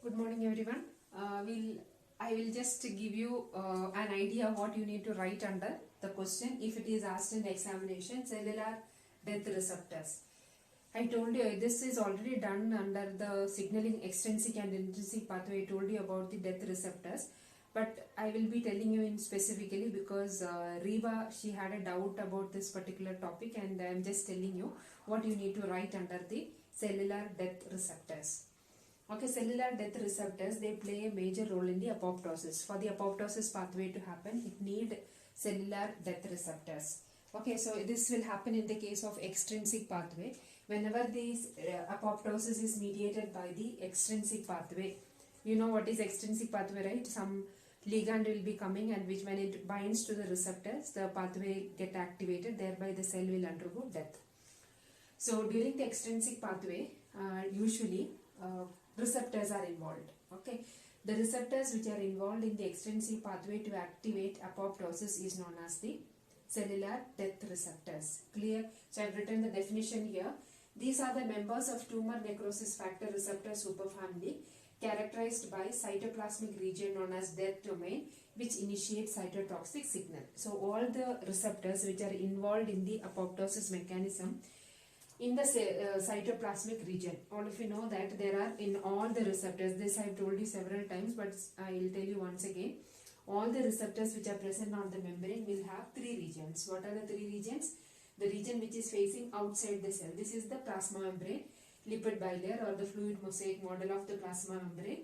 Good morning, everyone. I will just give you an idea what you need to write under the question if it is asked in the examination. Cellular death receptors. I told you this is already done under the signaling extrinsic and intrinsic pathway. I told you about the death receptors, but I will be telling you in specifically because Reva, she had a doubt about this particular topic, and I am just telling you what you need to write under the cellular death receptors. Okay, cellular death receptors, they play a major role in the apoptosis. For the apoptosis pathway to happen, it need cellular death receptors. Okay, so this will happen in the case of extrinsic pathway. Whenever this apoptosis is mediated by the extrinsic pathway, you know what is extrinsic pathway, right? Some ligand will be coming, and which when it binds to the receptors, the pathway get activated, thereby the cell will undergo death. So during the extrinsic pathway, usually receptors are involved. Okay, the receptors which are involved in the extrinsic pathway to activate apoptosis is known as the cellular death receptors. Clear? So I have written the definition here. These are the members of tumor necrosis factor receptor superfamily characterized by cytoplasmic region known as death domain, which initiates cytotoxic signal. So all the receptors which are involved in the apoptosis mechanism in the cytoplasmic region. All of you know that there are in all the receptors, this I have told you several times, but I will tell you once again. All the receptors which are present on the membrane will have three regions. What are the three regions? The region which is facing outside the cell. This is the plasma membrane, lipid bilayer or the fluid mosaic model of the plasma membrane.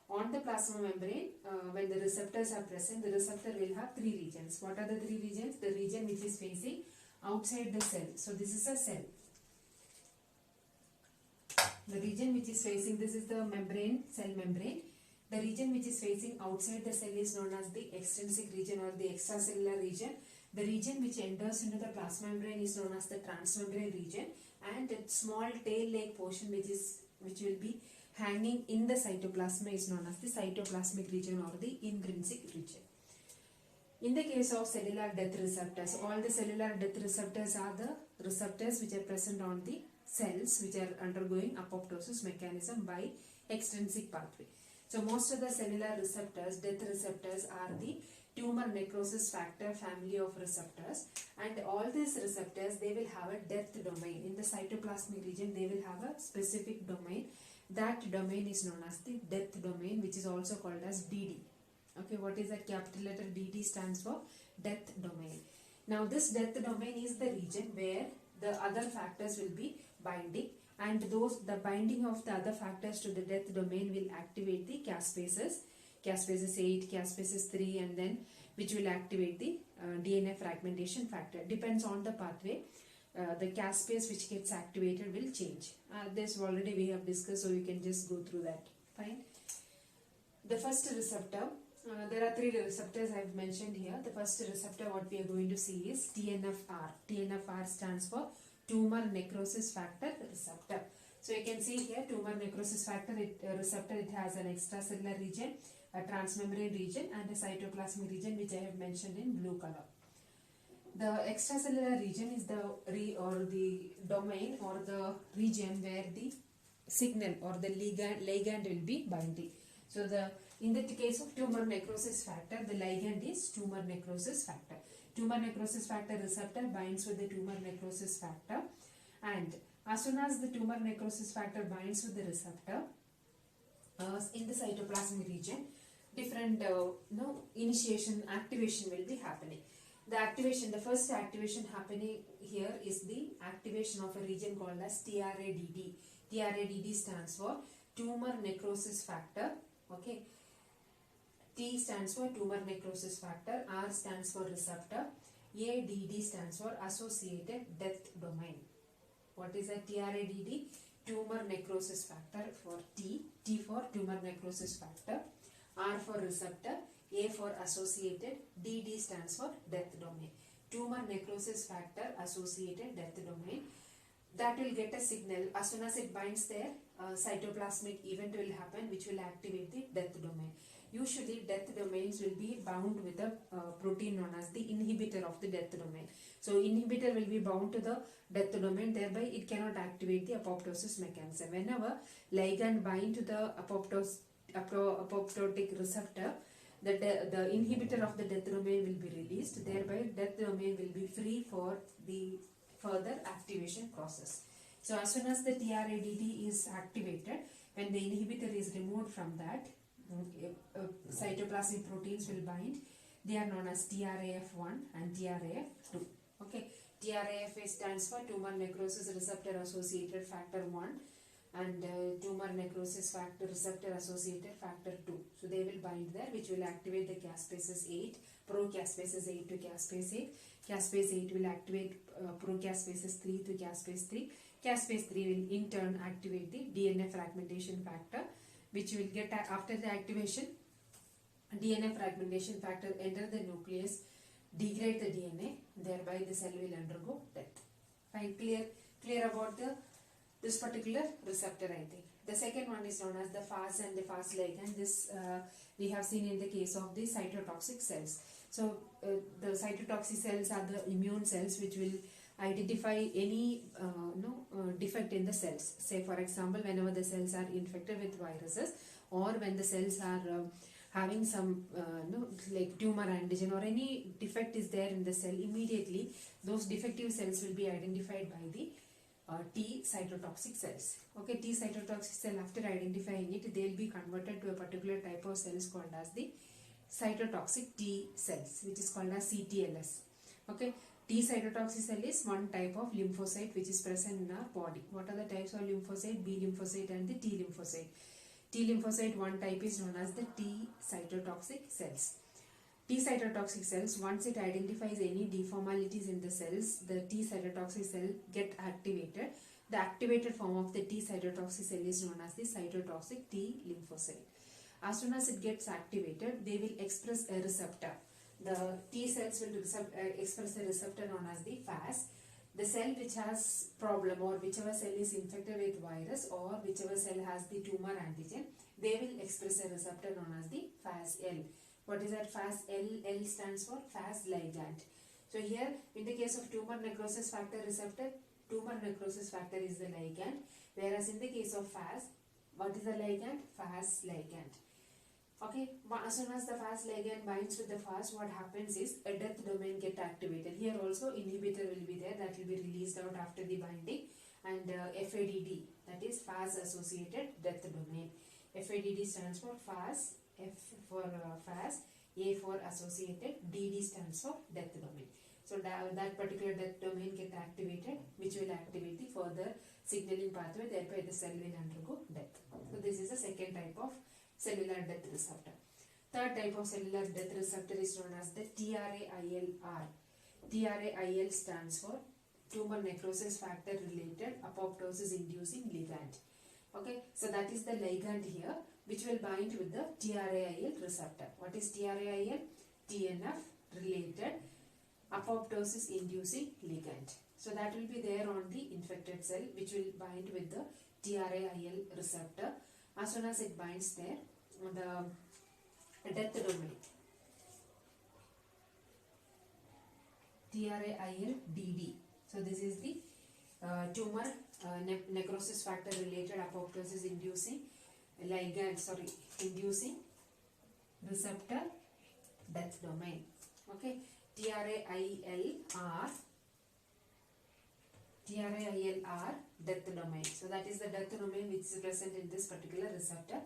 On the plasma membrane, when the receptors are present, the receptor will have three regions. What are the three regions? The region which is facing outside the cell. So this is a cell. The region which is facing, this is the membrane, cell membrane. The region which is facing outside the cell is known as the extrinsic region or the extracellular region. The region which enters into the plasma membrane is known as the transmembrane region, and a small tail-like portion which will be hanging in the cytoplasm is known as the cytoplasmic region or the intrinsic region. In the case of cellular death receptors, all the cellular death receptors are the receptors which are present on the cells which are undergoing apoptosis mechanism by extrinsic pathway. So most of the cellular receptors, death receptors, are the tumor necrosis factor family of receptors, and all these receptors, they will have a death domain. In the cytoplasmic region, they will have a specific domain. That domain is known as the death domain, which is also called as DD. Okay, what is that? Capital letter DD stands for death domain. Now this death domain is the region where the other factors will be binding, and the binding of the other factors to the death domain will activate the caspases 8, caspases 3, and then which will activate the DNA fragmentation factor. Depends on the pathway. The caspase which gets activated will change. This already we have discussed, so you can just go through that. Fine. The first receptor, there are three receptors I have mentioned here. The first receptor what we are going to see is TNFR. TNFR stands for tumor necrosis factor receptor. So you can see here tumor necrosis factor receptor, it has an extracellular region, a transmembrane region, and a cytoplasmic region which I have mentioned in blue color. The extracellular region is the domain or the region where the signal or the ligand will be binding. So in the case of tumor necrosis factor, the ligand is tumor necrosis factor. Tumor necrosis factor receptor binds with the tumor necrosis factor, and as soon as the tumor necrosis factor binds with the receptor in the cytoplasmic region, different activation will be happening. The first activation happening here is the activation of a region called as TRADD. TRADD stands for tumor necrosis factor. Okay. T stands for tumor necrosis factor, R stands for receptor, ADD stands for associated death domain. What is a TRADD? Tumor necrosis factor for T, T for tumor necrosis factor, R for receptor, A for associated, DD stands for death domain. Tumor necrosis factor associated death domain. That will get a signal. As soon as it binds there, cytoplasmic event will happen which will activate the death domain. Usually death domains will be bound with a protein known as the inhibitor of the death domain. So inhibitor will be bound to the death domain, thereby it cannot activate the apoptosis mechanism. Whenever ligand bind to the apoptotic receptor, the inhibitor of the death domain will be released. Thereby, death domain will be free for the further activation process. So, as soon as the TRADD is activated, when the inhibitor is removed from that, cytoplasmic proteins will bind. They are known as TRAF1 and TRAF2. Okay, TRAF stands for tumor necrosis receptor associated factor 1 and tumor necrosis factor receptor associated factor 2. So they will bind there, which will activate the caspases 8, pro-caspases 8 to caspase 8. Caspase 8 will activate pro-caspases 3 to caspase 3. Caspase 3 will in turn activate the DNA fragmentation factor, which will get after the activation. DNA fragmentation factor enter the nucleus, degrade the DNA, thereby the cell will undergo death. Fine, clear about this particular receptor, I think. The second one is known as the Fas and the Fas ligand. This we have seen in the case of the cytotoxic cells. So the cytotoxic cells are the immune cells which will identify any defect in the cells. Say for example, whenever the cells are infected with viruses, or when the cells are having some like tumor antigen or any defect is there in the cell, immediately those defective cells will be identified by the T cytotoxic cells. Okay, T cytotoxic cell, after identifying it, they will be converted to a particular type of cells called as the cytotoxic T cells, which is called as CTLS. Okay, T cytotoxic cell is one type of lymphocyte which is present in our body. What are the types of lymphocyte? B lymphocyte and the T lymphocyte. T lymphocyte, one type is known as the T cytotoxic cells. T cytotoxic cells, once it identifies any deformalities in the cells, the T cytotoxic cell get activated. The activated form of the T cytotoxic cell is known as the cytotoxic T lymphocyte. As soon as it gets activated, they will express a receptor. The T cells will express a receptor known as the Fas. The cell which has problem, or whichever cell is infected with virus, or whichever cell has the tumor antigen, they will express a receptor known as the FAS-L. What is that FAS? L stands for Fas ligand. So here, in the case of tumor necrosis factor receptor, tumor necrosis factor is the ligand, whereas in the case of Fas, what is the ligand? Fas ligand. Okay, as soon as the Fas ligand binds with the Fas, what happens is a death domain get activated. Here also inhibitor will be there, that will be released out after the binding, and FADD, that is Fas associated death domain. FADD stands for Fas, F for Fas, A for associated, DD stands for death domain. So that particular death domain get activated, which will activate the further signaling pathway, thereby the cell will undergo death. So this is the second type of cellular death receptor. Third type of cellular death receptor is known as the TRAIL-R. TRAIL stands for tumor necrosis factor related apoptosis inducing ligand. Okay, so that is the ligand here which will bind with the TRAIL receptor. What is TRAIL? TNF related apoptosis inducing ligand. So that will be there on the infected cell, which will bind with the TRAIL receptor. As soon as it binds there, the death domain, TRAIL-DD. So this is the tumor necrosis factor related apoptosis inducing inducing receptor death domain. Okay, TRAIL-R death domain. So that is the death domain which is present in this particular receptor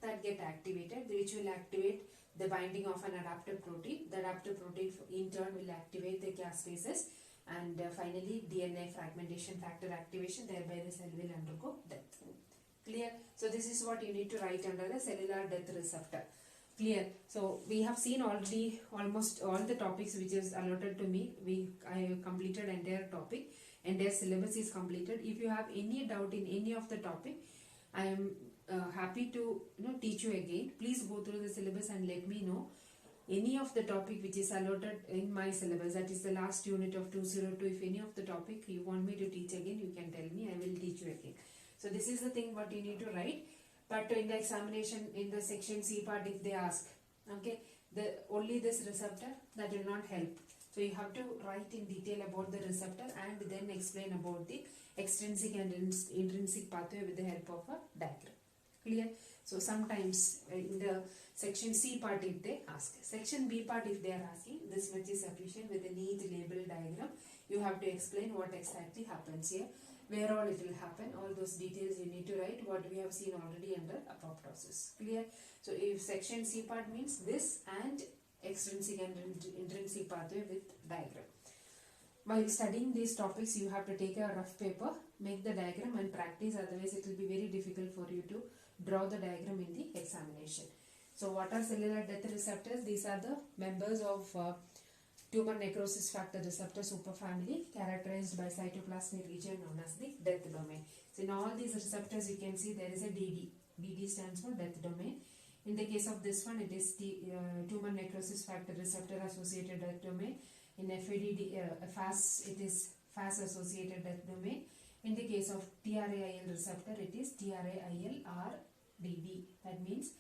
that get activated, which will activate the binding of an adaptive protein. The adaptive protein in turn will activate the caspases, and finally DNA fragmentation factor activation, thereby the cell will undergo death. Clear? So this is what you need to write under the cellular death receptor. Clear? So we have seen already almost all the topics which is allotted to me. I have completed entire topic. Entire syllabus is completed. If you have any doubt in any of the topic, I am happy to teach you again. Please go through the syllabus and let me know any of the topic which is allotted in my syllabus. That is the last unit of 202. If any of the topic you want me to teach again, you can tell me. I will teach you again. So this is the thing what you need to write. But in the examination, in the section C part, if they ask, okay, only this receptor, that will not help. So you have to write in detail about the receptor and then explain about the extrinsic and intrinsic pathway with the help of a diagram. Clear? So sometimes in the section C part if they ask, section B part if they are asking, this much is sufficient with a neat label diagram. You have to explain what exactly happens here, where all it will happen, all those details you need to write what we have seen already under apoptosis. Clear? So if section C part means this and extrinsic and intrinsic pathway with diagram. While studying these topics, you have to take a rough paper, make the diagram and practice, otherwise it will be very difficult for you to draw the diagram in the examination. So what are cellular death receptors? These are the members of tumor necrosis factor receptor superfamily characterized by cytoplasmic region known as the death domain. So in all these receptors you can see there is a DD. DD stands for death domain. In the case of this one, it is the tumor necrosis factor receptor associated death domain. In FAS, it is FAS associated death domain. In the case of TRAIL receptor, it is TRAIL-RDD. That means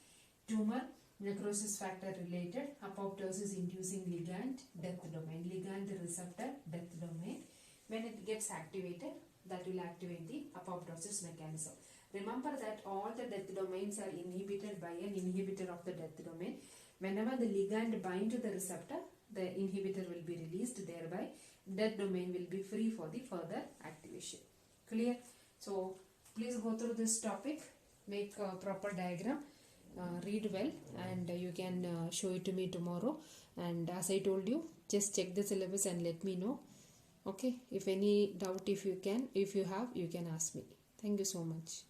tumor necrosis factor related apoptosis inducing ligand death domain. Ligand receptor death domain. When it gets activated, that will activate the apoptosis mechanism. Remember that all the death domains are inhibited by an inhibitor of the death domain. Whenever the ligand binds to the receptor, the inhibitor will be released, thereby death domain will be free for the further activation. Clear? So please go through this topic, make a proper diagram, read well, and you can show it to me tomorrow. And as I told you, just check the syllabus and let me know. Okay, if any doubt, if you have, you can ask me. Thank you so much.